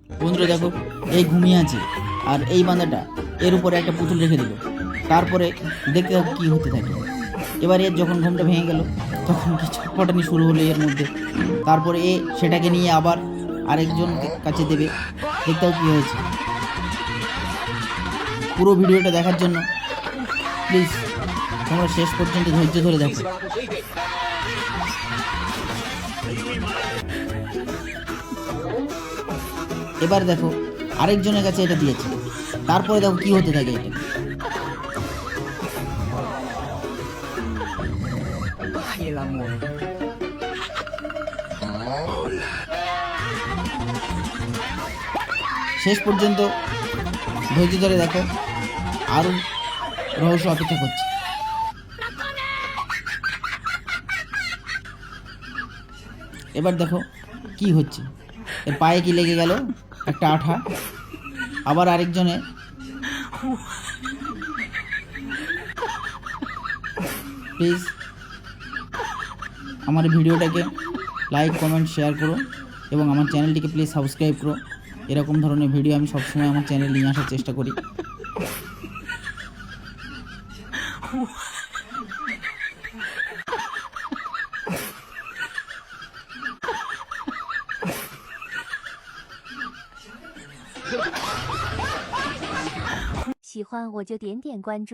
বন্ধুরা দেখো, এই ঘুমিয়ে আছে আর এই বান্দাটা এর উপরে একটা পুতুল রেখে দিল। তারপরে দেখতে থাকো কি হতে থাকে। এবার এর যখন ঘুমটা ভেঙে গেল তখন কি ছটফটানি শুরু হলো এর মধ্যে। তারপরে এ সেটাকে নিয়ে আবার আরেকজন কাছে দেবে। দেখতে থাকো কি হয়েছে। পুরো ভিডিওটা দেখার জন্য প্লিজ তোমরা শেষ পর্যন্ত ধৈর্য ধরে দেখো। এবার দেখো আরেকজনের কাছে এটা দিয়েছে। তারপরে দেখো কি হতে থাকে এটা। শেষ পর্যন্ত ধৈর্য ধরে দেখো, আরো রহস্য অপেক্ষা করছে। এবার দেখো কি হচ্ছে। এর পায়ে কি লেগে গেল একটা আঠা। আবার আরেকজনে প্লিজ আমার ভিডিওটাকে লাইক কমেন্ট শেয়ার করো এবং আমার চ্যানেলটিকে প্লিজ সাবস্ক্রাইব করো। এরকম ধরনের ভিডিও আমি সবসময় আমার চ্যানেলে নিয়ে আসার চেষ্টা করি। 喜欢我就点点关注。